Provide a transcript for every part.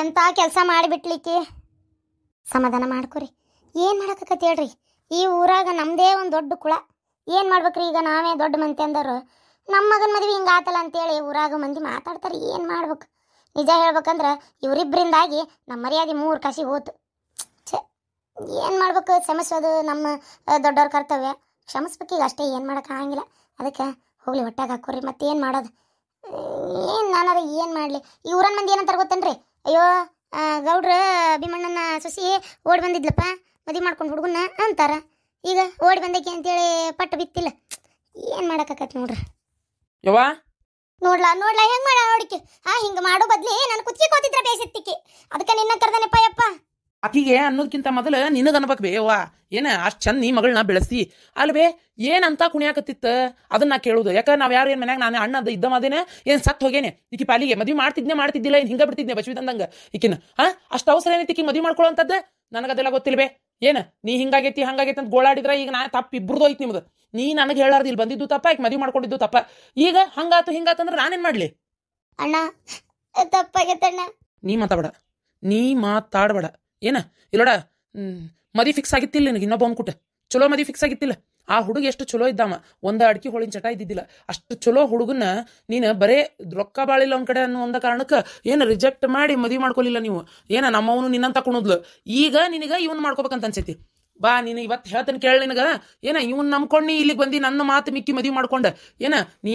ಎಂಥ ಕೆಲಸ ಮಾಡಿಬಿಟ್ಲಿಕ್ಕೆ ಸಮಾಧಾನ ಮಾಡ್ಕೊರಿ. ಏನು ಮಾಡಕತ್ತೈತಿ ಹೇಳ್ರಿ? ಈ ಊರಾಗ ನಮ್ಮದೇ ಒಂದು ದೊಡ್ಡ ಕುಳ. ಏನು ಮಾಡ್ಬೇಕ್ರಿ ಈಗ? ನಾವೇ ದೊಡ್ಡ ಮಂದಿ ಅಂದರು ನಮ್ಮ ಮಗನ ಮದುವೆ ಹಿಂಗೆ ಆತಲ್ಲ ಅಂತೇಳಿ ಊರಾಗ ಮಂದಿ ಮಾತಾಡ್ತಾರೆ. ಏನು ಮಾಡ್ಬೇಕು? ನಿಜ ಹೇಳ್ಬೇಕಂದ್ರೆ ಇವರಿಬ್ಬರಿಂದಾಗಿ ನಮ್ಮ ಮರ್ಯಾದೆ 3 ಕಾಸಿ ಹೋತು. ಛೇ, ಏನು ಮಾಡ್ಬೇಕು? ಕ್ಷಮಿಸೋದು ನಮ್ಮ ದೊಡ್ಡವ್ರ ಕರ್ತವ್ಯ. ಕ್ಷಮಿಸ್ಬೇಕೀಗ ಅಷ್ಟೇ, ಏನು ಮಾಡೋಕ್ಕಾಗಂಗಿಲ್ಲ. ಅದಕ್ಕೆ ಹೋಗ್ಲಿ, ಹೊಟ್ಟೆಗೆ ಹಾಕೋರಿ. ಮತ್ತೇನು ಮಾಡೋದು? ಏನು ನಾನಾರ ಏನು ಮಾಡಲಿ? ಈ ಊರನ್ನ ಮಂದಿ ಏನಂತಾರೆ ಗೊತ್ತೇನ್ರಿ? ಅಯ್ಯೋ ಗೌಡ್ರ ಭೀಮಣ್ಣನ ಸೊಸಿ ಓಡಿ ಬಂದಿದ್ಲಪ್ಪ, ಮದುವೆ ಮಾಡ್ಕೊಂಡು ಹುಡುಗನ್ನ ಅಂತಾರ. ಈಗ ಓಡಿ ಬಂದಕ್ಕೆ ಅಂತೇಳಿ ಪಟ್ಟು ಬಿತ್ತಿಲ್ಲ. ಏನು ಮಾಡೋಕ್ಕಾಗತ್ತೆ ನೋಡ್ರಿ. ಯವ್ವಾ ನೋಡ್ಲಾ ಹೆಂಗೆ ಮಾಡ ನೋಡಿಕೆ. ಹಿಂಗೆ ಮಾಡೋ ಬದ್ಲಿ ನಾನು ಕುತ್ತಿಗೆ ಕೋತಿದ್ರ ಬೇಸಿತ್ತಿಕ್ಕಿ. ಅದಕ್ಕೆ ನಿನ್ನ ಕರ್ದನೆಪ್ಪ ಯಪ್ಪ. ಆಕಿಗೆ ಅನ್ನೋದಕ್ಕಿಂತ ಮೊದಲು ನಿನಗೆ ಅನ್ಬೇಕು ಬೇವಾ. ಏನ ಅಷ್ಟು ಚಂದ ನೀ ಮಗಳನ್ನ ಬೆಳೆಸಿ ಅಲ್ವೇ? ಏನಂತ ಕುಣಿಯಾಕತ್ತಿತ್ತ ಅದನ್ನ ಕೇಳುದು. ಯಾಕೆ ನಾವು ಯಾರು ಏನು ಮನ್ಯಾಗ ನಾನು ಅಣ್ಣದ ಇದ್ದ ಮಾದೇನೆ ಏನು ಸತ್ತು ಹೋಗೇನೆ ಈಕಿ ಪಾಲಿಗೆ ಮದುವೆ ಮಾಡ್ತಿದ್ದಿಲ್ಲ, ಏನು ಹಿಂಗೆ ಬಿಡ್ತಿದ್ದೆ ಬಚ್ವಿದಂದಂಗೆ ಈಕಿನ. ಅಷ್ಟು ಅವಸರ ಏನೈತಿ ಈಕಿ ಮದುವೆ ಮಾಡ್ಕೊಳ್ಳೋಂಥದ್ದು? ನನಗದೆಲ್ಲ ಗೊತ್ತಿಲ್ವೇ? ಏನು ನೀ ಹಿಂಗಾಗೈತಿ ಅಂತ ಗೋಳಾಡಿದ್ರೆ ಈಗ ನಾ ತಪ್ಪು ಇಬ್ರದ್ದು ಐತಿ ನಿಮ್ದು. ನೀ ನನಗೆ ಹೇಳಾರ್ದು ಇಲ್ಲಿ ಬಂದಿದ್ದು ತಪ್ಪ, ಈಗ ಮದುವೆ ಮಾಡ್ಕೊಂಡಿದ್ದು ತಪ್ಪ. ಈಗ ಹಂಗಾತು ಹಿಂಗಾತಂದ್ರೆ ನಾನೇನು ಮಾಡಲಿ? ಅಣ್ಣ ತಪ್ಪಾಗೈತಣ್ಣ. ನೀ ಮಾತಾಡಬೇಡ. ಏನ ಇಲ್ಲೋಡ, ಮದಿ ಫಿಕ್ಸ್ ಆಗಿತ್ತಿಲ್ಲ ನಿನಗೆ. ಇನ್ನೊಬ್ಬ ಅಂದ್ಕುಟ ಚಲೋ ಮದಿ ಫಿಕ್ಸ್ ಆಗಿತ್ತಿಲ್ಲ. ಆ ಹುಡುಗ ಎಷ್ಟು ಚಲೋ ಇದ್ದಾಮ, ಒಂದು ಅಡ್ಕಿ ಹೋಳಿನ ಚಟ ಇದ್ದಿದ್ದಿಲ್ಲ. ಅಷ್ಟು ಚಲೋ ಹುಡುಗನ್ನ ನೀನು ಬರೇ ರೊಕ್ಕ ಬಾಳಿಲ್ಲ ಒಂದು ಕಡೆ ಅನ್ನೋ ಒಂದು ಕಾರಣಕ್ಕೆ ಏನು ರಿಜೆಕ್ಟ್ ಮಾಡಿ ಮದುವೆ ಮಾಡ್ಕೊಲಿಲ್ಲ ನೀವು. ಏನ ನಮ್ಮವನು ನಿನ್ನಂತ ಕುಣದ್ಲು. ಈಗ ನಿನಗೆ ಇವನ್ ಮಾಡ್ಕೋಬೇಕಂತ ಅನ್ಸೈತಿ. ಬಾ ನೀನು ಇವತ್ತು ಹೇಳ್ತಾನೆ ಕೇಳಿ. ನಿನಗ ಏನ ಇವನ್ ನಂಬ್ಕೊಂಡು ಇಲ್ಲಿಗೆ ಬಂದು ನನ್ನ ಮಾತು ಮಿಕ್ಕಿ ಮದುವೆ ಮಾಡ್ಕೊಂಡ ಏನ ನೀ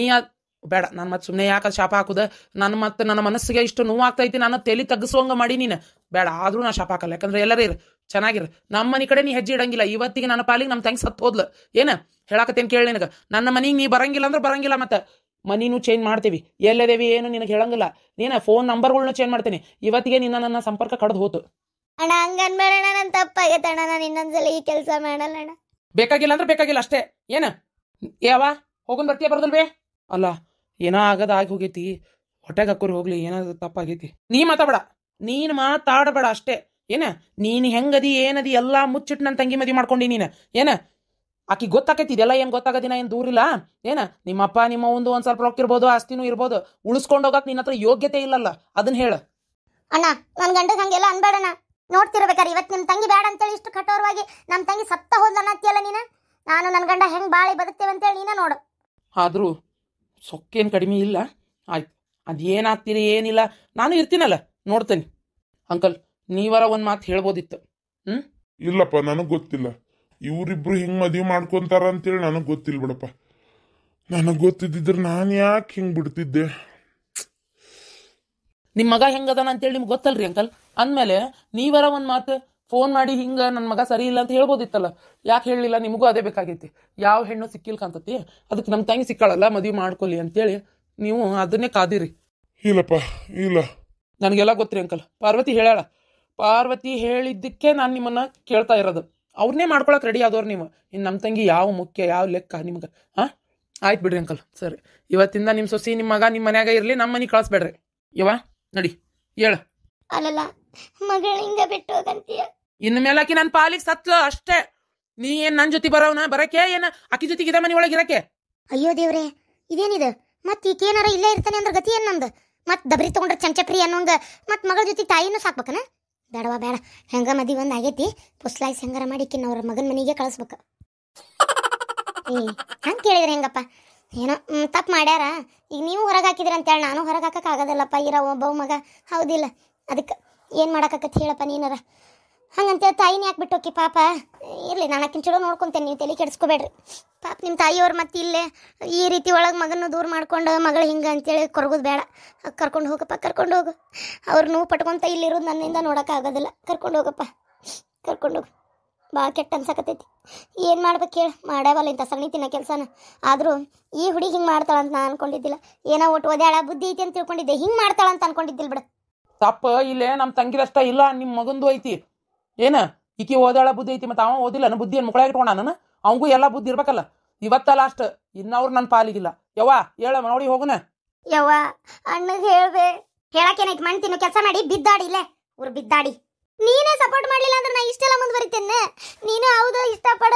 ಬೇಡ. ನಾನು ಮತ್ತೆ ಸುಮ್ಮನೆ ಯಾಕೆ ಶಾಪ ಹಾಕುದ? ನನ್ನ ಮನಸ್ಸಿಗೆ ಇಷ್ಟು ನೋವಾಗ್ತೈತಿ, ನಾನು ತಲೆ ತಗ್ಗಿಸುವಂಗ ಮಾಡಿ ನೀನು ಬೇಡ. ಆದ್ರೂ ನಾ ಶಾಪ ಹಾಕಲ್ಲ. ಯಾಕಂದ್ರೆ ಎಲ್ಲರೂ ಚೆನ್ನಾಗಿರ. ನಮ್ಮ ಮನೆ ಕಡೆ ನೀ ಹೆಜ್ಜೆ ಇಡಂಗಿಲ್ಲ. ಇವತ್ತಿಗೆ ನನ್ನ ಪಾಲಿಗೆ ನಮ್ಮ ತಂಗಿ ಸತ್ತು ಹೋದ್ಲು. ಏನ ಹೇಳಕತ್ತೇನು ಕೇಳಿ ನಿನಗೆ? ನನ್ನ ಮನೆಗೆ ನೀ ಬರಂಗಿಲ್ಲ ಅಂದ್ರೆ ಬರಂಗಿಲ್ಲ. ಮತ್ತೆ ಮನಿನೂ ಚೇಂಜ್ ಮಾಡ್ತೀವಿ. ಎಲ್ಲದೇವಿ ಏನು ನಿನಗೆ ಹೇಳಂಗಿಲ್ಲ. ನೀನ ಫೋನ್ ನಂಬರ್ಗಳ್ನ ಚೇಂಜ್ ಮಾಡ್ತೀನಿ. ಇವತ್ತಿಗೆ ನನ್ನ ಸಂಪರ್ಕ ಕಡ್ದು ಹೋತು. ಅಣ್ಣ ಹಂಗನ್ಬೇಡಣ, ನನ್ನ ತಪ್ಪಾಗೈತೆ ಅಣ್ಣ. ನಾನು ಇನ್ನೊಂದ್ಸಲ ಈ ಕೆಲಸ ಮಾಡಲ್ಲ ಅಣ್ಣ. ಬೇಕಾಗಿಲ್ಲ ಅಂದ್ರೆ ಬೇಕಾಗಿಲ್ಲ ಅಷ್ಟೇ. ಏನ ಯಾವ ಹೋಗೋನ್ ಬರ್ತೀಯ ಬರೋದಲ್ವೇ? ಅಲ್ಲ ಏನೋ ಆಗದ ಆಗಿ ಹೋಗೈತಿ. ಹೊಟ್ಟೆಗೆ ಹಾಕೋರಿ ಹೋಗ್ಲಿ, ಏನಾದ್ರು ತಪ್ಪಾಗೈತಿ. ನೀ ಮಾತಾಡಬೇಡ, ನೀನು ಮಾತಾಡಬೇಡ ಅಷ್ಟೇ. ಏನ ನೀನು ಹೆಂಗದಿ ಏನದಿ ಎಲ್ಲ ಮುಚ್ಚಿಟ್ಟು ನನ್ನ ತಂಗಿ ಮದುವೆ ಮಾಡ್ಕೊಂಡಿ ನೀನು. ಏನ ಆಕಿ ಗೊತ್ತಾಕೈತಿ ಇದೆಲ್ಲ ಏನು ಗೊತ್ತಾಗದಿನ ಏನು ದೂರಿಲ್ಲ. ಏನ ನಿಮ್ಮಪ್ಪ ನಿಮ್ಮ ಒಂದು ಒಂದು ಸ್ವಲ್ಪ ರೊಕ್ಕ ಇರ್ಬೋದು, ಆಸ್ತಿನೂ ಇರ್ಬೋದು. ಉಳಿಸ್ಕೊಂಡು ಹೋಗಕ್ಕೆ ನಿನ್ನ ಹತ್ರ ಯೋಗ್ಯತೆ ಇಲ್ಲಲ್ಲ, ಅದನ್ನ ಹೇಳ. ಅಣ್ಣ ನನ್ನ ಗಂಡಗೆ ಹಂಗೆಲ್ಲ ಅನ್ಬೇಡಣ್ಣ. ನೋಡ್ತಿರ್ಬೇಕಾರೆ ಇವತ್ತು ನಿಮ್ಮ ತಂಗಿ ಬೇಡ ಅಂತೇಳಿ ಇಷ್ಟು ಕಠೋರವಾಗಿ ನಮ್ಮ ತಂಗಿ ಸತ್ತ ಹೋದ್ಲ ಅನ್ನತ್ತಿಯಲ್ಲ ನೀನು. ನಾನು ನನ್ನ ಗಂಡ ಹೆಂಗೆ ಬಾಳಿ ಬದುಕ್ತೇವೆ ಅಂತೇಳಿ ನೀನ ನೋಡು. ಆದರೂ ಸೊಕ್ಕೇನು ಕಡಿಮೆ ಇಲ್ಲ. ಆಯ್ತು, ಅದೇನಾಗ್ತೀರಿ ಏನಿಲ್ಲ, ನಾನು ಇರ್ತೀನಲ್ಲ, ನೋಡ್ತೇನೆ. ಅಂಕಲ್ ನೀವರ ಒಂದು ಮಾತು ಹೇಳ್ಬೋದಿತ್ತು. ಇಲ್ಲಪ್ಪ, ನನಗೆ ಗೊತ್ತಿಲ್ಲ. ಇವರಿಬ್ರು ಹಿಂಗೆ ಮದುವೆ ಮಾಡ್ಕೊಂತಾರ ಅಂತೇಳಿ ನನಗೆ ಗೊತ್ತಿಲ್ಲ ಬಿಡಪ್ಪ. ನನಗೆ ಗೊತ್ತಿದ್ದಿದ್ರೆ ನಾನು ಯಾಕೆ ಹಿಂಗೆ ಬಿಡ್ತಿದ್ದೆ? ನಿಮ್ಮ ಮಗ ಹೆಂಗದಾನ ಅಂತೇಳಿ ನಿಮ್ಗೆ ಗೊತ್ತಲ್ರಿ ಅಂಕಲ್. ಅಂದಮೇಲೆ ನೀವರ ಒಂದು ಮಾತು ಫೋನ್ ಮಾಡಿ ಹಿಂಗೆ ನನ್ನ ಮಗ ಸರಿ ಇಲ್ಲ ಅಂತ ಹೇಳ್ಬೋದಿತ್ತಲ್ಲ. ಯಾಕೆ ಹೇಳಲಿಲ್ಲ? ನಿಮಗೂ ಅದೇ ಬೇಕಾಗೈತಿ. ಯಾವ ಹೆಣ್ಣು ಸಿಕ್ಕಿಲ್ ಕಾಂತತಿ, ಅದಕ್ಕೆ ನಮ್ಮ ತಂಗಿ ಸಿಕ್ಕಾಳಲ್ಲ ಮದುವೆ ಮಾಡ್ಕೊಲಿ ಅಂತೇಳಿ ನೀವು ಅದನ್ನೇ ಕಾದಿರಿ. ಇಲ್ಲಪ್ಪ ಇಲ್ಲ, ನನಗೆಲ್ಲ ಗೊತ್ತಿರಿ ಅಂಕಲ್. ಪಾರ್ವತಿ ಹೇಳಿದ್ದಕ್ಕೆ ನಾನು ನಿಮ್ಮನ್ನ ಕೇಳ್ತಾ ಇರೋದು. ಅವ್ರನ್ನೇ ಮಾಡ್ಕೊಳಕ್ಕೆ ರೆಡಿ ಆದವ್ರು ನೀವು. ಇನ್ನು ನಮ್ಮ ತಂಗಿ ಯಾವ ಮುಖ್ಯ, ಯಾವ ಲೆಕ್ಕ ನಿಮ್ಗೆ? ಆಯ್ತು ಬಿಡ್ರಿ ಅಂಕಲ್, ಸರಿ. ಇವತ್ತಿಂದ ನಿಮ್ಮ ಸೊಸಿ ನಿಮ್ಮ ಮಗ ನಿಮ್ಮ ಮನ್ಯಾಗ ಇರಲಿ, ನಮ್ಮ ಮನೆಗೆ ಕಳಿಸ್ಬೇಡ್ರಿ. ಯವ್ವ ನಡಿ ಹೇಳ. ಅಲ್ಲಲ್ಲ ಮಗಳ ಹಿಂಗ ಬಿಟ್ಟು ಹೋಗಂತೀಯ. ಇನ್ನು ಮೇಲೆ ಆಕಿ ನನ್ನ ಪಾಲಿಗೆ ಸತ್ಲು ಅಷ್ಟೇ. ನೀ ಏನು ನನ್ನ ಜೊತೆ ಬರೋವನ ಬರಕ್ಕೆ, ಏನು ಆಕಿ ಜೊತೆಗೆ ಇದೇ ಮನೆ ಒಳಗೆ ಇರಕ್ಕೆ? ಅಯ್ಯೋ ದೇವ್ರೆ, ಇದೇನಿದು? ಮತ್ತೆ ಈಕೇನಾರ ಇಲ್ಲೇ ಇರ್ತಾನೆ ಅಂದ್ರೆ ಗತಿ ಏನು ನಮ್ದು? ಮತ್ತೆ ದಬ್ರಿ ತಗೊಂಡ್ರೆ ಚಂಚಪ್ರಿ ಅನ್ನೋಂಗ ಮತ್ತೆ ಮಗಳ ಜೊತೆ ತಾಯಿನೂ ಸಾಕ್ಬೇಕನ? ಬೇಡವಾ ಬೇಡ. ಹೆಂಗ ಮದುವೆ ಒಂದು ಆಗೈತಿ, ಪುಸ್ಲಾಯ್ಸ್ ಹೆಂಗಾರ ಮಾಡಿಕಿನ್ನ ಅವ್ರ ಮಗನ ಮನೆಗೆ ಕಳಿಸ್ಬೇಕು. ಹಂಗೆ ಕೇಳಿದ್ರೆ ಹೆಂಗಪ್ಪ? ಏನೋ ತಪ್ಪು ಮಾಡ್ಯಾರ. ಈಗ ನೀವು ಹೊರಗೆ ಹಾಕಿದ್ರಿ ಅಂತೇಳಿ ನಾನು ಹೊರಗೆ ಹಾಕಕ್ಕೆ ಆಗೋದಿಲ್ಲಪ್ಪ. ಇರೋ ಒಬ್ಬ ಮಗ ಹೌದಿಲ್ಲ, ಅದಕ್ಕೆ ಏನು ಮಾಡೋಕ್ಕಾಗತ್ತೆ ಹೇಳಪ್ಪ ನೀನಾರ. ಹಂಗಂತೇಳಿ ತಾಯಿನ ಯಾಕೆ ಬಿಟ್ಟು ಹೋಗಿ ಪಾಪ? ಇರಲಿ, ನಾನು ಆಕಿನ ಚಲೋ ನೋಡ್ಕೊತೇನೆ, ನೀವು ತಲೆ ಕೆಡಿಸ್ಕೋಬೇಡ್ರಿ. ಪಾಪ ನಿಮ್ಮ ತಾಯಿಯವ್ರು ಮತ್ತೆ ಇಲ್ಲೇ ಈ ರೀತಿ ಒಳಗೆ ಮಗನ ದೂರ ಮಾಡ್ಕೊಂಡು ಮಗಳು ಹಿಂಗೆ ಅಂತೇಳಿ ಕೊರಗೋದು ಬೇಡ. ಕರ್ಕೊಂಡು ಹೋಗಪ್ಪ, ಕರ್ಕೊಂಡು ಹೋಗು. ಅವ್ರು ನೋವು ಪಟ್ಕೊಂತ ಇಲ್ಲಿರೋದು ನನ್ನಿಂದ ನೋಡೋಕ್ಕಾಗೋದಿಲ್ಲ. ಕರ್ಕೊಂಡು ಹೋಗಪ್ಪ, ಕರ್ಕೊಂಡು ಹೋಗು. ಭಾಳ ಕೆಟ್ಟ ಅನ್ಸಕತ್ತೈತಿ. ಏನು ಮಾಡ್ಬೇಕು ಹೇಳಿ? ಮಾಡ್ಯಾವಲ್ಲ ಇಂಥ ಸಗಣಿ ತಿನ್ನೋ ಕೆಲಸನ. ಆದರೂ ಈ ಹುಡುಗಿ ಹಿಂಗೆ ಮಾಡ್ತಾಳಂತ ನಾನು ಅನ್ಕೊಂಡಿದ್ದಿಲ್ಲ. ಏನೋ ಒಟ್ಟು ಓದ್ಯಾಳ ಬುದ್ಧಿ ಐತಿ ಅಂತ ತಿಳ್ಕೊಂಡಿದ್ದೆ, ಹಿಂಗೆ ಮಾಡ್ತಾಳಂತ ಅನ್ಕೊಂಡಿದ್ದಿಲ್ಲ ಬಿಡು. ತಪ್ಪ ಇಲ್ಲೇ ನಮ್ಮ ತಂಗಿದಷ್ಟ ಇಲ್ಲ, ನಿಮ್ಮ ಮಗಂದು ಐತಿ. ಏನ ಈಕಿ ಓದಾಳ ಬುದ್ಧಿ ಐತಿ, ಮತ್ತು ಅವ ಓದಿಲ್ಲ. ನನ್ನ ಬುದ್ಧಿಯನ್ನು ಮುಕ್ಕಳಾಗಿ ಇಟ್ಕೊಂಡ ನಾನು. ಅವಂಗೂ ಎಲ್ಲ ಬುದ್ಧಿ ಇರ್ಬೇಕಲ್ಲ. ಇವತ್ತ ಲಾಸ್ಟ್, ಇನ್ನವ್ರು ನನ್ನ ಪಾಲಿಗಿಲ್ಲ. ಯವ್ವ ಹೇಳ ನೋಡಿ ಹೋಗುನ. ಯವ್ವ ಅಣ್ಣಗೆ ಹೇಳ್ಬೇ. ಹೇಳಕ್ಕೇನೈತಿ? ಮಣ್ಣು ತಿನ್ನು ಕೆಲಸ ಮಾಡಿ ಬಿದ್ದಾಡಿ ಇಲ್ಲೇ ಊರು ಬಿದ್ದಾಡಿ. ನೀನೇ ಸಪೋರ್ಟ್ ಮಾಡಲಿಲ್ಲ ಅಂದ್ರೆ ನಾ ಇಷ್ಟೆಲ್ಲ ಮುಂದುವರಿತೇನೆ. ನೀನು ಹೌದು ಇಷ್ಟಪಡ,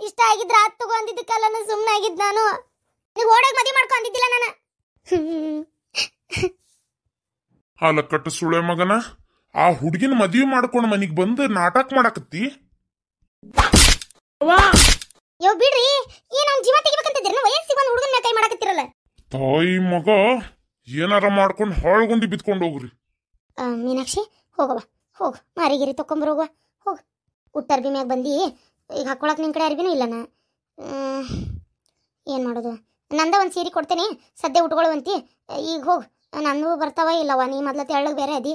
ಇಷ್ಟ ಆಗಿದ್ರೆ ಆತ್ ತಗೋ ಅಂದಿದ್ದಕ್ಕಲ್ಲ ನಾನು ಸುಮ್ಮನೆ ಆಗಿದ್ದು. ನಾನು ನೀವು ಓಡೋಗಿ ಮದುವೆ ಮಾಡ್ಕೊಂಡಿದ್ದಿಲ್ಲ ನಾನು. ಹಾಲ ಕಟ್ಟು ಸುಳೆ ಮಗನ, ಆ ಹುಡುಗಿನ ಮದ್ವಿ ಮಾಡ್ಕೊಂಡು ಮನಿಗ್ ಬಂದು ನಾಟಕ ಮಾಡಾಕತ್ತಿ. ಯೋ ಬಿಡ್ರಿ, ಏನ್ ಅವ್ನ ಜೀವ ತೆಗಿಬೇಕಂತಿದ್ದೀರಿ? ವಯಸ್ಸಿಗೆ ಒಂದು ಹುಡುಗನ ಕೈ ಮಾಡಾಕತ್ತಿರಲ್ಲ. ತಾಯಿ ಮಗ ಏನಾರ ಮಾಡ್ಕೊಂಡು ಹಾಳ್ಗೊಂಡಿ ಬಿತ್ಕೊಂಡು ಹೋಗ್ರಿ. ಮೀನಾಕ್ಷಿ ಹೋಗವ, ಹೋಗು ಮಾರಿಗಿರಿ ತೊಕೊಂಬರ್ ಹೋಗುವ, ಹೋಗು. ಉಟ್ಟ ಅರ್ಬಿ ಮ್ಯಾಗ ಬಂದು ಈಗ ಹಾಕೊಳಕ್ ನಿನ್ನ ಕಡೆ ಅರ್ಬಿನೂ ಇಲ್ಲನ. ಏನು ಮಾಡೋದು? ನಂದ ಒಂದು ಸೀರೆ ಕೊಡ್ತೇನೆ, ಸದ್ಯ ಉಟ್ಕೊಳ್ಳುವಂತಿ. ಈಗ ಹೋಗು, ನಂದು ಬರ್ತಾವ ಇಲ್ಲವ? ನೀ ಮೊದ್ಲು ತೆಳ್ಳಗೆ ಬೇರೆ ಅದಿ.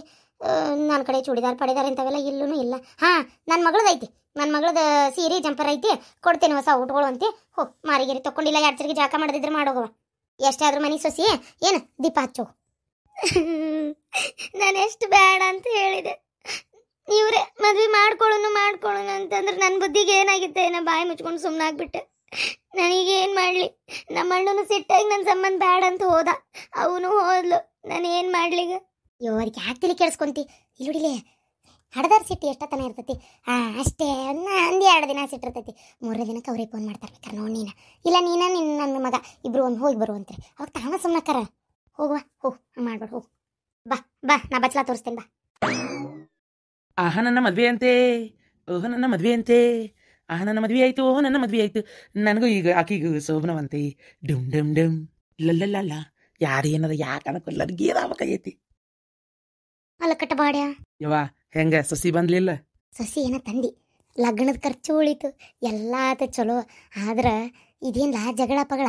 ನನ್ನ ಕಡೆ ಚೂಡಿದಾರ್ ಪಡಿದಾರ ಇಂಥವೆಲ್ಲ ಇಲ್ಲೂ ಇಲ್ಲ. ಹಾಂ, ನನ್ನ ಮಗಳದ್ದು ಐತಿ, ನನ್ನ ಮಗಳದ ಸೀರೆ ಜಂಪರ್ ಐತಿ, ಕೊಡ್ತೇನೆ ಹೊಸ ಉಟ್ಕೊಳ್ಳುವಂತಿ. ಹೋಗಿ ಮಾರಿಗಿರಿ ತೊಗೊಂಡಿಲ್ಲ, ಎರಡು ಸರಿಗೆ ಜಾಕ ಮಾಡದಿದ್ರೆ ಮಾಡೋಗವ. ಎಷ್ಟಾದ್ರೂ ಮನೆ ಸೊಸಿ ಏನು ದೀಪ ಹಚ್ಚೋ. ನಾನು ಎಷ್ಟು ಬೇಡ ಅಂತ ಹೇಳಿದೆ, ಇವ್ರೆ ಮದ್ವೆ ಮಾಡ್ಕೊಳ್ಳೋಣ ಅಂತಂದ್ರೆ ನನ್ನ ಬುದ್ಧಿಗೆ ಏನಾಗಿತ್ತೆ? ನಾ ಬಾಯಿ ಮುಚ್ಕೊಂಡು ಸುಮ್ಮನೆ ಆಗ್ಬಿಟ್ಟೆ. ನನಗೇನು ಮಾಡಲಿ? ನಮ್ಮ ಅಣ್ಣನು ಸಿಟ್ಟಾಗಿ ನನ್ನ ಸಂಬಂಧ ಬೇಡ ಅಂತ ಹೋದ, ಅವನು ಹೋದ್ಲು. ನಾನು ಏನು ಮಾಡ್ಲಿಗ? ಅವ್ರಿಗೆ ಯಾಕೆ ತಿಳಿ ಕೇಳಿಸ್ಕೊಂತಿ? ಇಲ್ಲುಡಿಲೆ ಹಡ್ದಾರ ಸಿಟ್ಟು ಎಷ್ಟತನ ಇರ್ತೈತಿ. ಅಷ್ಟೇ ಅಂದಿ 2 ದಿನ ಸಿಟ್ಟಿರ್ತೈತಿ. 3ನೇ ದಿನಕ್ಕೆ ಅವ್ರಿಗೆ ಫೋನ್ ಮಾಡ್ತಾರ್ಬೇಕಾರೆ ನೋಡಿ ನೀನು ಇಲ್ಲ ನನ್ನ ಮಗ ಇಬ್ರು ಒಂದು ಹೋಗಿ ಬರುವಂತ್ರಿ. ಅವಾಗ ತಾವ ಸುಮ್ಮನಕ್ಕಾರ. ಹೋಗುವ, ಹೋಗು, ಮಾಡ್ಬೇಡ, ಹೋಗು. ಬಾ ನಾ ಬಚ್ಲಾ ತೋರಿಸ್ತೇನೆ, ಬಾ. ಆಹ ನನ್ನ ಮದ್ವೆ ಅಂತೆ, ಓಹ್ ನನ್ನ ಮದ್ವೆ ಅಂತೆ, ಆಹ ನನ್ನ ಮದ್ವೆ ಆಯ್ತು, ಓಹ್ ನನ್ನ ಮದ್ವೆ ಆಯ್ತು. ನನಗೂ ಈಗ ಆಕಿಗೂ ಶೋಭನವಂತೆ. ಡುಮ್ ಡುಮ್ ಡುಮ್ ಲಲ್ಲ ಯಾರೇನಾರ ಯಾಕೆ ಅನ್ಕೊಲ್ಲ, ನನಗೆ ಏನಾಗೈತಿ. ಅಲ್ಲ ಕಟ್ಟಬಾಡ್ಯ ಯವ್ವ, ಹೆಂಗ ಸೊಸಿ ಬಂದ್ಲಿಲ್ಲ? ಸೊಸಿ ಏನ ತಂದಿ, ಲಗ್ನದ ಖರ್ಚು ಉಳಿತು, ಎಲ್ಲ ಆತ ಚಲೋ. ಆದ್ರೆ ಇದೇನ್ಲ ಜಗಳ ಪಗಳ?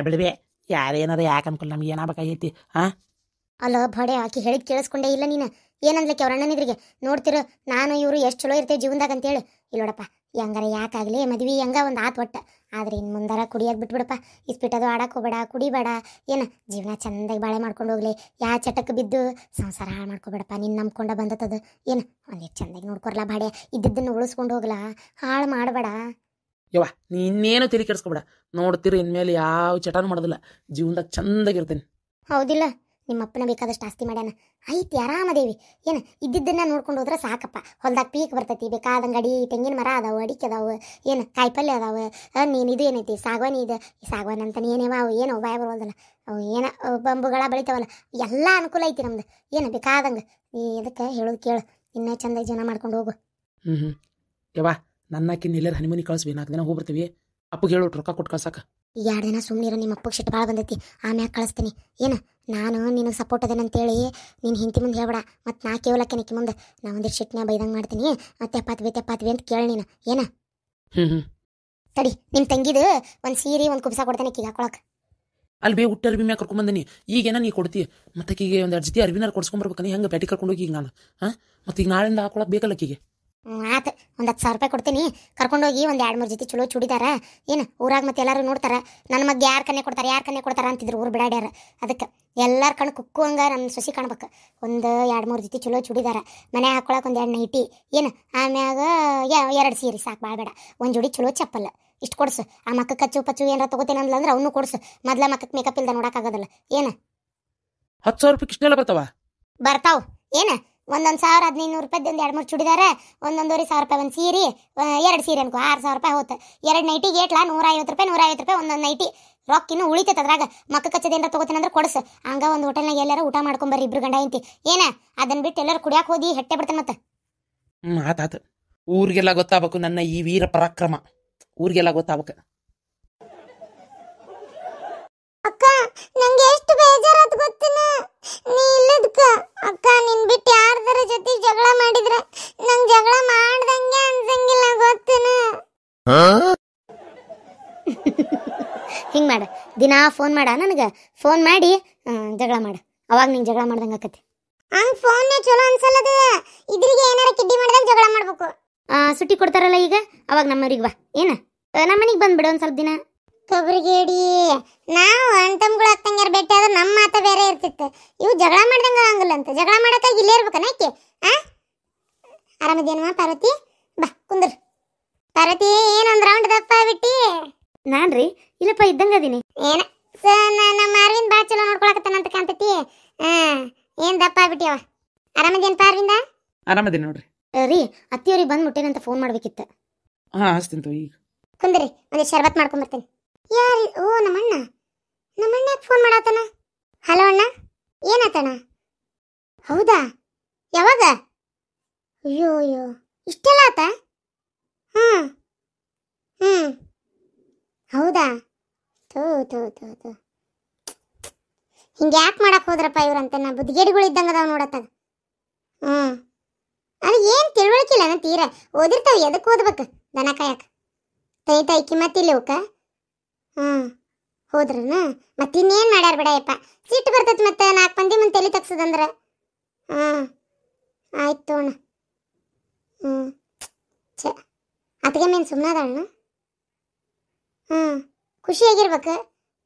ಬಿಡ್ಬೆ, ಯಾರೇನಾರ ಯಾಕೆ ಅನ್ಕೊಲ್ಲ, ನಮ್ಗೆ ಏನಾಗಬೇಕಾಗೈತಿ? ಅಲ್ಲ ಬಾಡೆ, ಆಕಿ ಹೇಳಿದ್ ಕೇಳಿಸ್ಕೊಂಡೆ ಇಲ್ಲ ನೀನು? ಏನಂದ್ಲಕ್ಕೆ ಅವ್ರ ಅಣ್ಣನಿದ್ರಿಗೆ? ನೋಡ್ತಿರು ನಾನು ಇವರು ಎಷ್ಟು ಚಲೋ ಇರ್ತೇವೆ ಜೀವನದಾಗ ಅಂತೇಳಿ. ಇಲ್ಲೋಡಪ್ಪ, ಹೆಂಗಾರ ಯಾಕಾಗಲಿ ಮದ್ವೆ ಹೆಂಗ ಒಂದು ಆತು ಒಟ್ಟ. ಆದ್ರೆ ಇನ್ನು ಮುಂದಾರ ಕುಡಿಯೋದು ಬಿಟ್ಬಿಡಪ್ಪ. ಇಸ್ಪಿಟ್ಟದು ಆಡಕ್ಕೆ ಹೋಗ್ಬೇಡ, ಕುಡಿಬೇಡ. ಏನು ಜೀವನ ಚಂದಾಗಿ ಬಾಳೆ ಮಾಡ್ಕೊಂಡು ಹೋಗ್ಲಿ. ಯಾ ಚಟಕ್ಕೆ ಬಿದ್ದು ಸಂಸಾರ ಹಾಳು ಮಾಡ್ಕೊಬೇಡಪ್ಪ. ನಿನ್ನ ನಂಬ್ಕೊಂಡ ಬಂದತ್ತದು. ಏನು ಒಂದಿಟ್ಟು ಚಂದಾಗಿ ನೋಡ್ಕೊರ್ಲ ಬಾಡೆ, ಇದ್ದದ್ದನ್ನು ಉಳಿಸ್ಕೊಂಡು ಹೋಗ್ಲಾ, ಹಾಳು ಮಾಡಬೇಡ. ಯವ್ವ, ನೀನೇನು ತಿಳಿ ಕೆಡಿಸ್ಕೊಬೇಡ. ನೋಡ್ತಿರು, ಇನ್ಮೇಲೆ ಯಾವ ಚಟನೂ ಮಾಡೋದಿಲ್ಲ, ಜೀವನದಾಗ ಚಂದಾಗಿರ್ತೇನೆ. ಹೌದಿಲ್ಲ? ನಿಮ್ಮಪ್ಪನ ಬೇಕಾದಷ್ಟು ಆಸ್ತಿ ಮಾಡ್ಯಾನ, ಐತಿ ಆರಾಮದೇವಿ. ಏನು ಇದ್ದಿದ್ದನ್ನ ನೋಡ್ಕೊಂಡು ಹೋದ್ರೆ ಸಾಕಪ್ಪ. ಹೊಲ್ದಾಗ ಪೀಕ್ ಬರ್ತೈತಿ, ಬೇಕಾದಂಗೆ ಅಡಿ ತೆಂಗಿನ ಮರ ಅದಾವು, ಅಡಿಕೆ ಅದಾವು, ಏನು ಕಾಯಿಪಲ್ಯ ಅದಾವು. ನೀನು ಇದು ಏನೈತಿ ಸಾಗವಾನಿ, ಇದು ಸಾಗವಾನಿ ಅಂತ ಏನೇವ ಅವು ಏನೋ ಬಾಯ ಬರೋದಲ್ಲ, ಅವು ಏನೋ ಬಂಬುಗಳ ಬೆಳಿತಾವಲ್ಲ, ಎಲ್ಲ ಅನುಕೂಲ ಐತಿ ನಮ್ದು. ಏನು ಬೇಕಾದಂಗೆ ನೀ ಅದಕ್ಕೆ ಹೇಳೋದು ಕೇಳು, ಇನ್ನೂ ಚಂದಾಗಿ ಜೀವನ ಮಾಡ್ಕೊಂಡು ಹೋಗು. ಯವ್ವ, ನನ್ನಕ್ಕಿನ್ನ ಎಲ್ಲರೂ ಹನಿಮನಿ ಕಳಿಸ್ವಿ, 4 ದಿನ ಹೋಗ್ಬರ್ತೀವಿ. ಅಪ್ಪಗೆ ಹೇಳು ರೊಕ್ಕ ಕೊಟ್ಟು ಕಳ್ಸಾಕ. ಈ 2 ದಿನ ಸುಮ್ಮನಿರ, ನಿಮ್ಮ ಅಪ್ಪಗೆ ಸಿಟ್ಟು ಭಾಳ ಬಂದೈತಿ, ಆಮ್ಯಾಗ ಕಳಿಸ್ತೀನಿ. ಏನು ನಾನು ನಿನಗೆ ಸಪೋರ್ಟ್ ಅದೇನಂತೇಳಿ ನೀನು ಹಿಂತಿ ಮುಂದೆ ಹೇಳ್ಬೇಡ. ಮತ್ತು ನಾ ಕೇವಲಕ್ಕೆ ನಿಕ್ಕಿ ಮುಂದೆ ನಾ ಒಂದಿಷ್ಟು ಸಿಟ್ಟಿನ ಬೈದಂಗೆ ಮಾಡ್ತೀನಿ. ತೆಪ್ಪಾತ್ವಿ ಅಂತ ಕೇಳಿ ನೀನು. ಏನು ತಡಿ, ನಿಮ್ಮ ತಂಗಿದು ಒಂದು ಸೀರೆ ಒಂದು ಕುಬ್ಸ ಕೊಡ್ತಾನೆ ಈಗ ಹಾಕೊಳಕ್ಕೆ. ಅಲ್ಲಿ ಬೇ ಹುಟ್ಟ ಅರ್ಬಿ ಮ್ಯಾಗ ಕರ್ಕೊಂಬಂದಿನಿ. ಈಗೇನ ನೀ ಕೊಡ್ತೀಯ, ಮತ್ತೆ ಈಗ ಒಂದು 2 ಜೊತೆ ಅರ್ಬಿನಾರು ಕೊಡ್ಸ್ಕೊಂಬರ್ಬೇಕು. ನೀ ಹೆಂಗೆ ಬ್ಯಾಟಿ ಕರ್ಕೊಂಡೋಗಿ ಈಗ ನಾನು ಮತ್ತು ಈಗ ನಾಳೆಯಿಂದ ಹಾಕೊಳಕ್ಕೆ ಬೇಕಲ್ಲ ಆಕಿಗೆ. ಆತು, ಒಂದು 10,000 ರೂಪಾಯಿ ಕೊಡ್ತೀನಿ. ಕರ್ಕೊಂಡೋಗಿ ಒಂದು 2-3 ಜೊತೆ ಚಲೋ ಚೂಡಿದಾರ. ಏನು ಊರಾಗ ಮತ್ತೆ ಎಲ್ಲರೂ ನೋಡ್ತಾರೆ, ನನ್ನ ಮಗ ಯಾರು ಕನ್ನೆ ಕೊಡ್ತಾರೆ ಅಂತಿದ್ರು ಊರು ಬಿಡಾಡ್ಯಾರ. ಅದಕ್ಕೆ ಎಲ್ಲರ ಕಣ್ಣು ಕುಕ್ಕು ಹಂಗೆ ನನ್ನ ಸೊಸಿ ಕಾಣ್ಬೇಕು. ಒಂದು 2-3 ಜೊತೆ ಚಲೋ ಚೂಡಿದಾರ, ಮನೆ ಹಾಕೊಳಕ್ಕೆ ಒಂದು 2 ನೈಟಿ. ಏನು ಆಮ್ಯಾಗ 2 ಸೀರೆ ಸಾಕು, ಭಾಳ ಬೇಡ. ಒಂದು ಜೋಡಿ ಚಲೋ ಚಪ್ಪಲ್ಲ, ಇಷ್ಟು ಕೊಡ್ಸು. ಆ ಮಕ್ಕಕ್ಕೆ ಕಚ್ಚು ಪಚ್ಚು ಏನಾರ ತೊಗೋತೇನೆ ಅಂದ್ರೆ ಅವನು ಕೊಡ್ಸು. ಮೊದ್ಲ ಮಕ್ಕಕ್ಕೆ ಮೇಕಪ್ ಇಲ್ದ ನೋಡೋಕ್ಕಾಗೋದಲ್ಲ. ಏನು 10,000 ರೂಪಾಯಿ ಇಷ್ಟೆಲ್ಲ ಬರ್ತಾವ? ಏನು 1,000-1,500 ರೂಪಾಯ್ದು ಒಂದು 2-3 ಚೂಡಿದಾರ, 1,500 ರೂಪಾಯಿ ಒಂದು ಸೀರೆ, 2 ಸೀರೆ ಅನ್ಕೋ 6,000 ರೂಪಾಯಿ ಹೋತ. 2 ನೈಟಿಗೆ ಏಟ್ಲ 150 ರೂಪಾಯಿ ಒಂದೊಂದು ನೈಟಿ. ರೊಕ್ಕ ಇನ್ನೂ ಉಳಿತೈತೆ ಅದ್ರಾಗ. ಮಕ್ಕ ಕಚ್ಚದೇನಾರ ತೊಗೋತೇನೆ ಅಂದ್ರೆ ಕೊಡ್ಸು. ಹಂಗ ಒಂದು ಹೋಟೆಲ್ನಾಗ ಎಲ್ಲಾರ ಊಟ ಮಾಡ್ಕೊಂಬರ್ರಿ ಇಬ್ರು ಗಂಡ ಹೆಂಡತಿ. ಏನ ಅದನ್ನ ಬಿಟ್ಟು ಎಲ್ಲರೂ ಕುಡಿಯಾಕೆ ಹೋದಿ ಹೆಟ್ಟೆ ಬಿಡ್ತಾನೆ ಮತ್ತೆ. ಆತಾತ, ಊರಿಗೆಲ್ಲ ಗೊತ್ತಾಗಬೇಕು ನನ್ನ ಈ ವೀರ ಪರಾಕ್ರಮ, ಊರಿಗೆಲ್ಲ ಗೊತ್ತಾಗಬೇಕು. ಅಕ್ಕ, ನಂಗೆ ಎಷ್ಟು ಬೇಜಾರಾತ್ ಗೊತ್ತಿನ ನೀ ಇಲ್ಲದಕ್ಕ. ಅಕ್ಕ, ನಿನ್ ಬಿಟ್ಟು ಯಾರ್ದಾರ ಜೊತೆ ಜಗಳ ಮಾಡಿದ್ರೆ ನಂಗೆ ಜಗಳ ಮಾಡ್ದಂಗೆ ಅನ್ಸಂಗಿಲ್ಲ ಗೊತ್ತಿನ. ಹಿಂಗೆ ಮಾಡ, ದಿನಾ ಫೋನ್ ಮಾಡ ನನಗೆ. ಫೋನ್ ಮಾಡಿ ಜಗಳ ಮಾಡ, ಅವಾಗ ನಿಂಗೆ ಜಗಳ ಮಾಡ್ದಂಗೆ ಆಕತಿ. ಹಂಗೆ ಫೋನ್ ಚಲೋ ಅನ್ಸಲ್ಲದ, ಇದ್ರಿಗೆ ಏನಾರ ಕಿಡ್ಡಿ ಮಾಡ್ದಾಗ ಜಗಳ ಮಾಡ್ಬೇಕು. ಸುಟ್ಟಿ ಕೊಡ್ತಾರಲ್ಲ ಈಗ, ಅವಾಗ ನಮ್ಮೂರಿಗೆ ಬಾ. ಏನು ನಮ್ಮ ಮನೆಗೆ ಬಂದ್ಬಿಡು ಒಂದು ಸ್ವಲ್ಪ ದಿನ. ಕಬ್ರಿಗೇಡಿ, ನಾವು ಅಣ್ತಮ್ಗಳು ಅಕ್ಕಂಗ್ಯಾರ ಭೇಟಿ ಆದ್ರೆ ನಮ್ಮ ಮಾತ ಬೇರೆ ಇರ್ತಿತ್ತು. ಇವು ಜಗಳ ಮಾಡ್ದಂಗೆ ಆಗಂಗಿಲ್ಲ ಅಂತ. ಜಗಳ ಮಾಡೋಕ್ಕಾಗಿ ಇಲ್ಲೇ ಇರ್ಬೇಕನ ಆಕೆ? ಆರಾಮದೇನಮ್ಮ ಪಾರ್ವತಿ? ಬಾ ಕುಂದ್ರ. ಪಾರ್ವತಿ, ಏನೊಂದು ರೌಂಡ್ ದಪ್ಪ ಬಿಟ್ಟಿ? ನಾನ್ರಿ ಇಲ್ಲಪ್ಪ, ಇದ್ದಂಗ ಅದೀನಿ. ಏನ ನಮ್ಮ ಅರವಿಂದ್ ಭಾಳ ಚಲೋ ನೋಡ್ಕೊಳಕತ್ತಾನಂತ ಕಾಣ್ತೈತಿ. ಏನು ದಪ್ಪ ಆಗ್ಬಿಟ್ಟಿಯವ? ಆರಾಮದೇನಪ್ಪ ಅರವಿಂದ? ಆರಾಮದೇನಿ ನೋಡ್ರಿ. ರೀ, ಅತ್ತಿಯವ್ರಿಗೆ ಬಂದು ಮುಟ್ಟೇನಂತ ಫೋನ್ ಮಾಡ್ಬೇಕಿತ್ತು. ಹಚ್ತೀನಿ ಈಗ. ಕುಂದ್ರಿ, ಒಂದಿಷ್ಟು ಶರ್ಬತ್ ಮಾಡ್ಕೊಂಬರ್ತೇನೆ. ಯಾರು? ಓ, ನಮ್ಮಣ್ಣ ಯಾಕೆ ಫೋನ್ ಮಾಡಾತನ? ಹಲೋ ಅಣ್ಣ, ಏನಾತಣ್ಣ? ಹೌದಾ, ಇಷ್ಟೆಲ್ಲ ಆತ? ಹ್ಞೂ ಹ್ಞೂ ಹೌದಾ? ಥೂ ಥೂ ಥೂ ಥೂ ಹಿಂಗೆ ಯಾಕೆ ಮಾಡಕ್ಕೆ ಹೋದ್ರಪ್ಪ ಇವ್ರಂತ ನಾ ಬುದ್ಧಿಗೇಡಿಗಳು ಇದ್ದಂಗೆ ಅದಾವ ನೋಡತ್ತಾಗ. ಹ್ಞೂ ನನಗೆ ಏನು ತಿಳುವಳಿಕಿಲ್ಲ ನಾ ತೀರ ಓದಿರ್ತಾವೆ ಎದಕ್ಕೆ ಓದ್ಬೇಕು ದನ ಕಾಯಕ್ಕೆ ತೈ ಕಿಮ್ಮತ್ತಿಲ್ಲ ಅವಕ್ಕ. ಹ್ಞೂ ಹೋದ್ರನ ಮತ್ತೆ ಇನ್ನೇನು ಮಾಡ್ಯಾರ ಬಿಡಯಪ್ಪ, ಸಿಟ್ಟು ಬರ್ತೈತಿ ಮತ್ತೆ 4 ಮಂದಿ ಮುಂದೆ ತಲೆ ತಗ್ಸದಂದ್ರೆ. ಹ್ಞೂ ಆಯ್ತು ಅಣ್ಣ. ಹ್ಞೂ ಛ ಅದಕ್ಕೆ ಮೇನು ಸುಮ್ಮನದಣ್ಣ. ಹ್ಞೂ ಖುಷಿಯಾಗಿರ್ಬೇಕು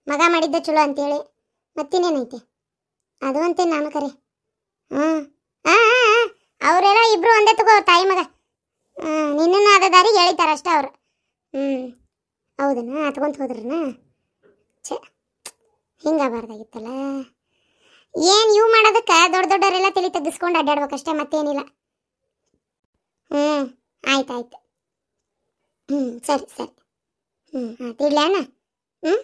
ಮಗ ಮಾಡಿದ್ದ ಚಲೋ ಅಂತೇಳಿ, ಮತ್ತಿನ್ನೇನೈತಿ ಅದು ಅಂತೇನು ನಾನು ಕರೆ. ಹ್ಞೂ ಹಾಂ ಹಾಂ ಅವರೆಲ್ಲ ಇಬ್ಬರು ಒಂದೇ ತಗೋ ತಾಯಿ ಮಗ. ನಿನ್ನನ್ನು ಅದ ದಾರಿಗೆ ಹೇಳಿತಾರ ಅಷ್ಟೇ ಅವ್ರು. ಹ್ಞೂ ಹೌದನ ಹತ್ಕೊಂತ ಹೋದ್ರನ? ಛೇ ಹಿಂಗಾಗಬಾರ್ದಾಗಿತ್ತಲ್ಲ. ಏನು ಇವು ಮಾಡೋದಕ್ಕೆ ದೊಡ್ಡವರೆಲ್ಲ ತಲೆ ತೆಗಿಸ್ಕೊಂಡು ಅಡ್ಡಾಡ್ಬೇಕಷ್ಟೇ ಮತ್ತೇನಿಲ್ಲ. ಹ್ಞೂ ಆಯ್ತು ಆಯ್ತು. ಹ್ಞೂ ಸರಿ ಸರಿ. ಹ್ಞೂ ಆಯ್ತು ಇಡ್ಲ ಅಣ್ಣ. ಹ್ಞೂ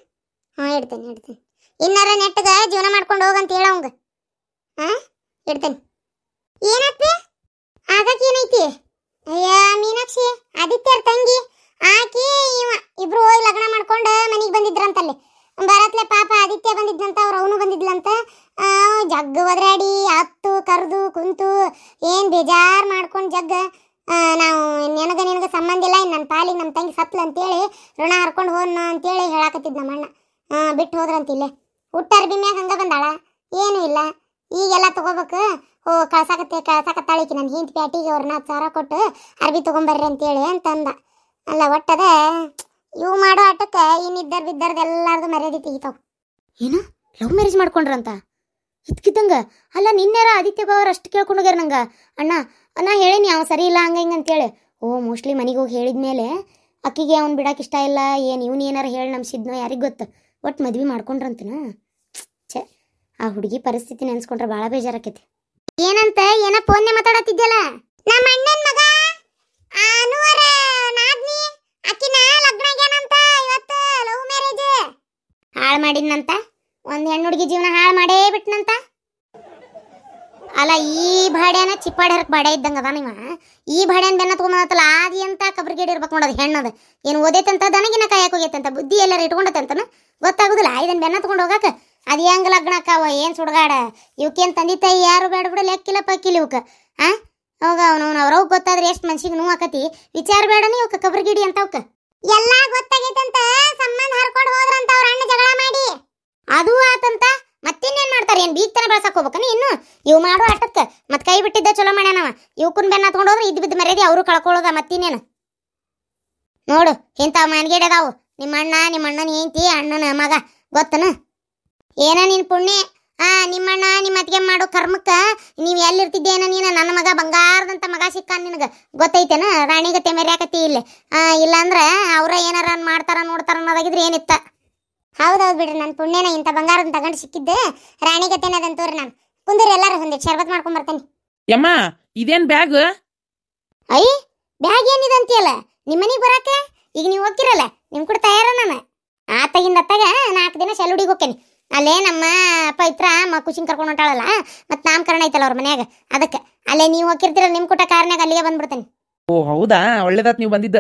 ಹಾಂ ಇಡ್ತೇನೆ. ಇನ್ನಾರ ನೆಟ್ಟಗೆ ಜೀವನ ಮಾಡ್ಕೊಂಡು ಹೋಗಂತ ಹೇಳವಂಗ. ಹಾಂ ಇಡ್ತೇನೆ. ಏನಪ್ಪಿ ಆಗಕ್ಕೆ ಏನೈತಿ? ಅಯ್ಯ ಮೀನಾಕ್ಷಿ ಆದಿತ್ಯರ ತಂಗಿ ಆಕಿ ಇವ ಇಬ್ರು ಹೋಗಿ ಲಗ್ನ ಮಾಡ್ಕೊಂಡು ಮನೆಗೆ ಬಂದಿದ್ರಂತಲ್ಲಿ. ಬರತ್ಲೆ ಪಾಪ ಆದಿತ್ಯ ಬಂದಿದ್ದಂತ ಅವ್ರು ಅವನು ಬಂದಿದ್ಲಂತ. ಜಗ್ಗ ಒದರಾಡಿ ಹತ್ತು ಕರೆದು ಕುಂತು ಏನು ಬೇಜಾರು ಮಾಡ್ಕೊಂಡು ಜಗ್ಗ ನಾವು ನಿನಗೆ ಸಂಬಂಧ ಇಲ್ಲ, ಇನ್ನು ನನ್ನ ಪಾಲಿಗೆ ನಮ್ಮ ತಂಗಿ ಸತ್ಲ ಅಂತೇಳಿ ಋಣ ಹರ್ಕೊಂಡು ಹೋನ ಅಂತೇಳಿ ಹೇಳಾಕತ್ತಿದ್ ನಮ್ಮ ಅಣ್ಣ. ಬಿಟ್ಟು ಹೋದ್ರಂತಿಲ್ಲೇ ಹುಟ್ಟಾರ ಬಿಮ್ಯಾಗ ಹಂಗೆ ಬಂದಾಳ, ಏನೂ ಇಲ್ಲ. ಈಗೆಲ್ಲ ತಗೋಬೇಕು. ಕಳ್ಸಾಕತ್ತಾಳಿಕಿ ನನ್ನ ಹಿಂತಿ ಪ್ಯಾಟಿಗೆ ಅವ್ರನ್ನ 10,000 ಕೊಟ್ಟು ಅರ್ಬಿ ತೊಗೊಂಬರ್ರಿ ಅಂತೇಳಿ ಅಂತಂದ. ಅಲ್ಲ ಒಟ್ಟದ ಇವು ಮಾಡೋ ಆಟಕ್ಕೆ ಇನ್ನಿದ್ದರ್ ಬಿದ್ದಾರ್ದು ಎಲ್ಲಾರ್ದು ಮರ್ಯಾದೆ ತೆಗಿತಾವ. ಏನು ಲವ್ ಮ್ಯಾರೇಜ್ ಮಾಡ್ಕೊಂಡ್ರಂತ ಇದ್ಕಿದ್ದಂಗ? ಅಲ್ಲ ನಿನ್ನೆರ ಆದಿತ್ಯ ಬಾವ್ರು ಅಷ್ಟು ಕೇಳ್ಕೊಂಡು ಹೋಗ್ಯಾರ ನಂಗೆ. ಅಣ್ಣ ನಾ ಹೇಳೀನಿ ಅವ ಸರಿ ಇಲ್ಲ ಹಂಗೆ ಹಿಂಗೆ ಅಂತೇಳಿ. ಮೋಸ್ಟ್ಲಿ ಮನೆಗೆ ಹೋಗಿ ಹೇಳಿದ್ಮೇಲೆ ಅಕ್ಕಿಗೆ ಅವ್ನು ಬಿಡಕ್ಕೆ ಇಷ್ಟ ಇಲ್ಲ, ಏನು ಇವ್ನು ಏನಾರು ಹೇಳಿ ನಂಬಿಸಿದ್ನೋ ಯಾರಿಗೆ ಗೊತ್ತು. ಒಟ್ಟು ಮದ್ವೆ ಮಾಡ್ಕೊಂಡ್ರಂತನ. ಛೇ ಆ ಹುಡುಗಿ ಪರಿಸ್ಥಿತಿ ನೆನ್ಸ್ಕೊಂಡ್ರೆ ಭಾಳ ಬೇಜಾರಾಕೈತಿ. ಏನಂತ ಏನ ಫೋನ್ನೇ ಮಾತಾಡತ್ತಿದ್ಯಲ್ಲ? ನಮ್ಮ ಅಣ್ಣನ ಮಗ ಅನುವರ ನಾದ್ನಿ ಅಕ್ಕಿನ ಲಗ್ನ ಆಗ್ಯಾನಂತ ಇವತ್ತು. ಲವ್ ಮ್ಯಾರೇಜ್ ಹಾಳು ಮಾಡಿದ್ನಂತ. ಒಂದು ಹೆಣ್ಣು ಹುಡುಗಿ ಜೀವನ ಹಾಳು ಮಾಡೇ ಬಿಟ್ನಂತ. ಅಲ್ಲ ಈ ಭಾಡ್ಯಾನ ಚಿಪ್ಪಾಡಿ ಹರಕ್ ಬಾಡ್ಯ ಇದ್ದಂಗೆ ಅದ ನೀವ. ಈ ಭಾಡ್ಯಾನ ಬೆನ್ನ ತೊಗೊಂಬತ್ತಲ್ಲ ಆದಿ ಅಂತ ಕಬ್ರಿಗೇಡಿ ಇರ್ಬೇಕು ನೋಡೋದು ಹೆಣ್ಣದು. ಏನು ಓದೈತಂತ ದನಗಿನ ಕಾಯಕ್ಕೆ ಹೋಗೈತಂತ ಬುದ್ಧಿ ಎಲ್ಲರೂ ಇಟ್ಕೊಂಡತಂತನ ಗೊತ್ತಾಗುದಿಲ್ಲ. ಇದನ್ನ ಬೆನ್ನ ತೊಗೊಂಡು ಹೋಗಕ್ಕೆ ಅದು ಹೆಂಗೆ ಲಗ್ನ ಅಕ್ಕಾವ ಏನು ಸುಡ್ಗಾಡ. ಇವಕ್ಕೇನು ತಂದೆ ತಾಯಿ ಯಾರು ಬೇಡ ಬಿಡ ಲೆಕ್ಕಿಲ್ಲ ಪಕ್ಕಿಲ್ಲ ಇವಕ್ಕೆ. ಹೋಗ ಅವನವ್ನು ಅವ್ರವ್ ಗೊತ್ತಾದ್ರೆ ಎಷ್ಟು ಮನ್ಸಿಗೆ ನೋವು ಆಕತಿ. ವಿಚಾರ ಬೇಡನಿ ಇವಕ್ಕೆ ಕಬ್ರಿಗಿಡಿ ಅಂತ ಅವಕ್ಕೆ ಎಲ್ಲ ಗೊತ್ತಾಗೈತಂತ. ಸಂಬಂಧ ಹರ್ಕೊಂಡು ಹೋದ್ರಂತ ಅವ್ರ ಅಣ್ಣ ಜಗಳ ಮಾಡಿ. ಅದು ಆತಂತ ಮತ್ತಿನ್ನೇನು ಮಾಡ್ತಾರೆ? ಏನು ಬೀಗ್ತಾನೆ ಬೆಳ್ಸಕ್ಕೆ ಹೋಗ್ಬೇಕನಿ ಇನ್ನು ಇವು ಮಾಡೋ ಆಟಕ್ಕೆ. ಮತ್ತೆ ಕೈ ಬಿಟ್ಟಿದ್ದ ಚಲೋ ಮಾಡ್ಯಾನವ. ಇವಕ್ಕನ್ ಬೆನ್ನ ಹತ್ಕೊಂಡು ಹೋದ್ರೆ ಇದ್ದು ಬಿದ್ದು ಮರ್ಯಾದೆ ಅವರು ಕಳ್ಕೊಳ್ಳೋದ ಮತ್ತಿನ್ನೇನು. ನೋಡು ಇಂಥವು ಮನ್ಗೇಡಿ ಅದಾವು. ನಿಮ್ಮ ಅಣ್ಣನ ಹೆಂಡತಿ ಅಣ್ಣನ ಮಗ ಗೊತ್ತನ? ಏನ ನಿನ್ ಪುಣ್ಯ. ನಿಮ್ಮಣ್ಣ ನಿಮ್ಮ ಅತ್ತಿಗೆ ಮಾಡೋ ಕರ್ಮಕ್ಕ ನೀವು ಎಲ್ಲಿರ್ತಿದ್ದೇನ ನೀನು? ನನ್ನ ಮಗ ಬಂಗಾರದಂತ ಮಗ ಸಿಕ್ಕ ನಿನಗೆ ಗೊತ್ತೈತೇನ? ರಾಣಿಗತ್ತೆ ಮೆರ್ಯಾಕತ್ತಿ ಇಲ್ಲಿ. ಇಲ್ಲಾಂದ್ರೆ ಅವ್ರ ಏನಾರ ಮಾಡ್ತಾರ ನೋಡ್ತಾರ ಅನ್ನೋದಾಗಿದ್ರೆ ಏನಿತ್ತ? ಹೌದೌದು ಬಿಡ್ರಿ, ನನ್ನ ಪುಣ್ಯನ ಇಂಥ ಬಂಗಾರದನ್ನ ತಗೊಂಡು ಸಿಕ್ಕಿದ್ದೆ ರಾಣಿಗತ್ತೇನದಂತವ್ರಿ. ನಾನು ಕುಂದಿರಿ ಎಲ್ಲಾರು ಒಂದಿಟ್ಟು ಶರ್ಬತ್ ಮಾಡ್ಕೊಂಡ್ ಬರ್ತೇನೆ. ಯಮ್ಮ ಇದೇನ್ ಬ್ಯಾಗ್? ಐ ಬ್ಯಾಗ್ ಏನಿದೆ ಅಂತೀಯಲ್ಲ ನಿಮ್ಮ ಮನೆಗೆ ಬರಾಕ? ಈಗ ನೀವು ಹೋಗ್ತಿರಲ್ಲ ನಿಮ್ ಕೂಡ ತಯಾರ ನಾನು ಆತಗಿಂದ ಅತ್ತಾಗ 4 ದಿನ ಶೆಲುಡಿಗೆ ಹೋಗ್ತೇನೆ. ಅಲ್ಲೇ ನಮ್ಮ ಪವಿತ್ರ ಕುಚಿನ್ ಕರ್ಕೊಂಡು ಹೊಂಟಾಳಲ್ಲ, ಮತ್ತು ನಾಮಕರಣ ಐತಲ್ಲ ಅವ್ರ ಮನ್ಯಾಗ, ಅದಕ್ಕೆ ಅಲ್ಲೇ ನೀವು ಹೋಗಿರ್ತೀರ ನಿಮ್ಮ ಕೂಟ ಕಾರ್ನಾಗ ಅಲ್ಲಿಗೆ ಬಂದ್ಬಿಡ್ತೇನೆ. ಓ ಹೌದಾ, ಒಳ್ಳೇದಾತ್ ನೀವು ಬಂದಿದ್ದ.